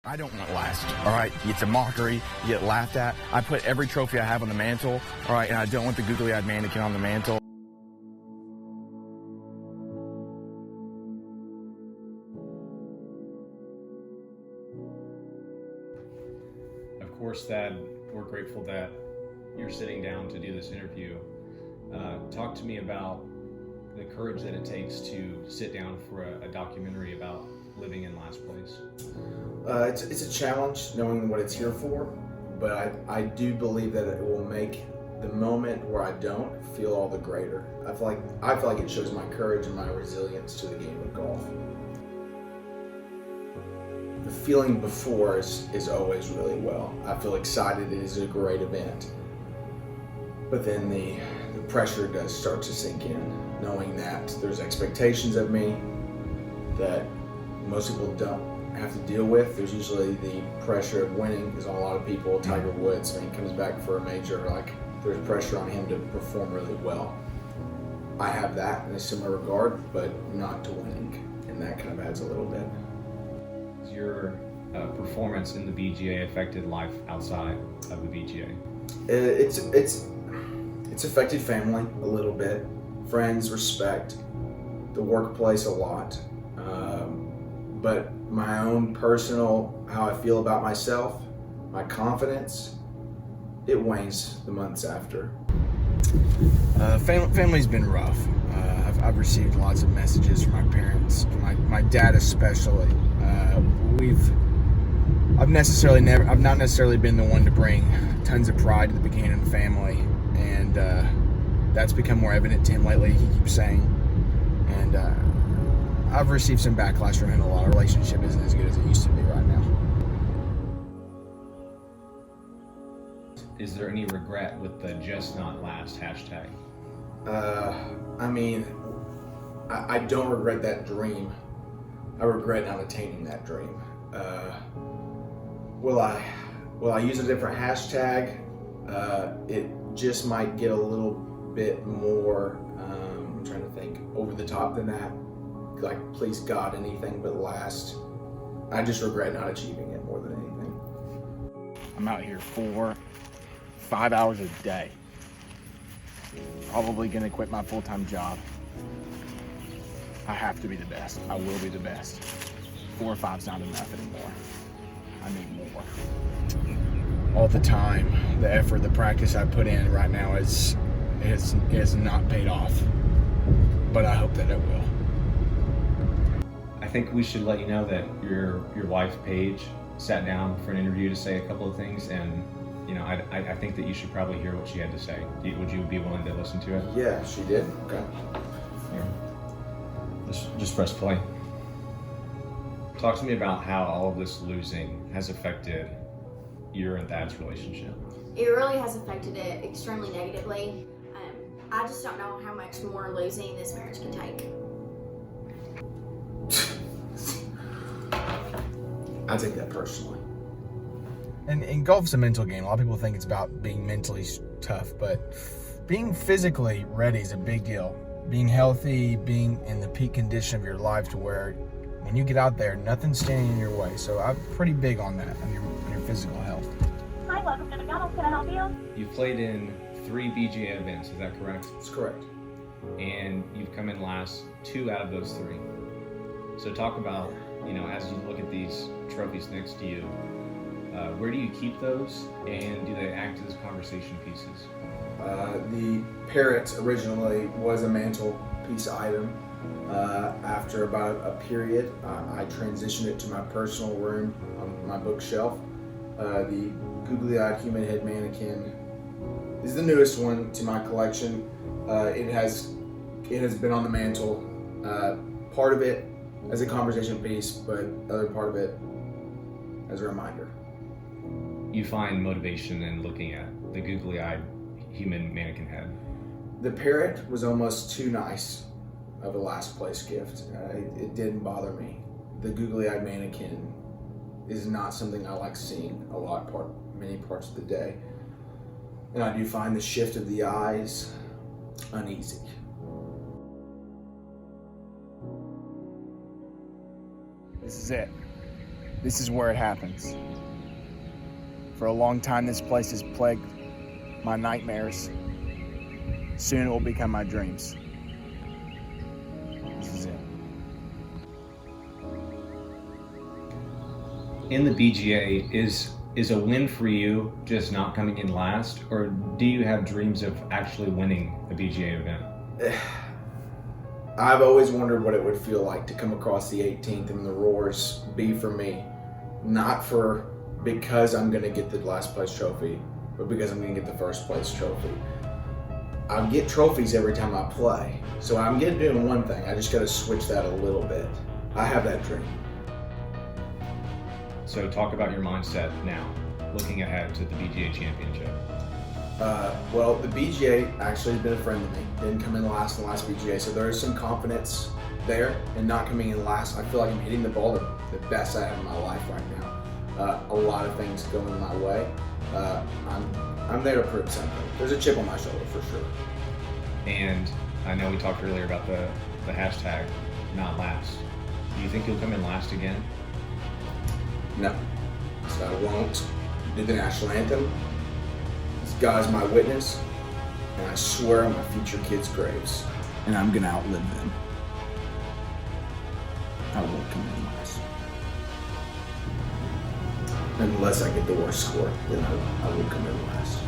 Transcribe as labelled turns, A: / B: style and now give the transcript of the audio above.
A: I don't want last, all right? It's a mockery. You get laughed at. I put every trophy I have on the mantle, all right? And I don't want the googly-eyed mannequin on the mantle.
B: Of course, Thad, we're grateful that you're sitting down to do this interview. Talk to me about the courage that it takes to sit down for a documentary about living in last place.
C: It's a challenge knowing what it's here for, but I do believe that it will make the moment where I don't feel all the greater. I feel like it shows my courage and my resilience to the game of golf. The feeling before is always really well. I feel excited. It is a great event. But then the pressure does start to sink in, knowing that there's expectations of me that most people don't have to deal with. There's usually the pressure of winning, because on a lot of people, Tiger Woods, when he comes back for a major, like there's pressure on him to perform really well. I have that in a similar regard, but not to winning, and that kind of adds a little bit.
B: Has your performance in the BGA affected life outside of the BGA?
C: It's affected family a little bit, friends, respect, the workplace a lot, but my own personal, how I feel about myself, my confidence, it wanes the months after.
A: Family's been rough. I've received lots of messages from my parents, my dad especially. I've not necessarily been the one to bring tons of pride to the Buchanan family, and that's become more evident to him lately. He keeps saying, and I've received some backlash from him a lot. Our relationship isn't as good as it used to be right now.
B: Is there any regret with the just not last hashtag?
C: I don't regret that dream. I regret not attaining that dream. Will I use a different hashtag? It just might get a little bit more, I'm trying to think, over the top than that. Like, please God, anything but last. I just regret not achieving it more than anything.
A: I'm out here 4-5 hours a day. Probably gonna quit my full-time job. I have to be the best. I will be the best. 4 or 5's not enough anymore. I need more. All the time, the effort, the practice I put in right now has not paid off. But I hope that it will.
B: I think we should let you know that your wife Paige sat down for an interview to say a couple of things, and I think that you should probably hear what she had to say. Would you be willing to listen to it?
C: Yeah, she did. Okay.
B: Here. Just press play. Talk to me about how all of this losing has affected your and Thad's relationship.
D: It really has affected it extremely negatively. I just don't know how much more losing this marriage can take.
C: I take that personally.
A: And golf's a mental game. A lot of people think it's about being mentally tough, but being physically ready is a big deal. Being healthy, being in the peak condition of your life to where when you get out there, nothing's standing in your way. So I'm pretty big on that, on your physical health.
E: Hi, welcome to McDonald's. Can I help you?
B: You've played in 3 BGA events, is that correct?
C: That's correct.
B: And you've come in last 2 out of those 3. So talk about, as you look at these trophies next to you, where do you keep those, and do they act as conversation pieces?
C: The parrot originally was a mantelpiece item. After about a period, I transitioned it to my personal room on my bookshelf. The googly-eyed human head mannequin is the newest one to my collection. It has been on the mantle, part of it as a conversation piece, but other part of it as a reminder.
B: You find motivation in looking at the googly-eyed human mannequin head.
C: The parrot was almost too nice of a last place gift. It didn't bother me. The googly-eyed mannequin is not something I like seeing a lot, many parts of the day. And I do find the shift of the eyes uneasy.
A: This is it. This is where it happens. For a long time, this place has plagued my nightmares. Soon it will become my dreams. This is it.
B: In the BGA, is a win for you just not coming in last, or do you have dreams of actually winning a BGA event?
C: I've always wondered what it would feel like to come across the 18th and the roars be for me. Not for because I'm going to get the last place trophy, but because I'm going to get the first place trophy. I get trophies every time I play, so I'm good doing one thing. I just got to switch that a little bit. I have that dream.
B: So talk about your mindset now, looking ahead to the BGA championship.
C: Well, the BGA actually has been a friend to me. Didn't come in last in the last BGA, so there is some confidence there in not coming in last. I feel like I'm hitting the ball the best I have in my life right now. A lot of things going my way. I'm there to prove something. There's a chip on my shoulder for sure.
B: And I know we talked earlier about the hashtag not last. Do you think you'll come in last again?
C: No, so I won't do the national anthem. God is my witness, and I swear on my future kids' graves.
A: And I'm gonna outlive them. I won't come in last.
C: Unless I get the worst score, then I will come in last.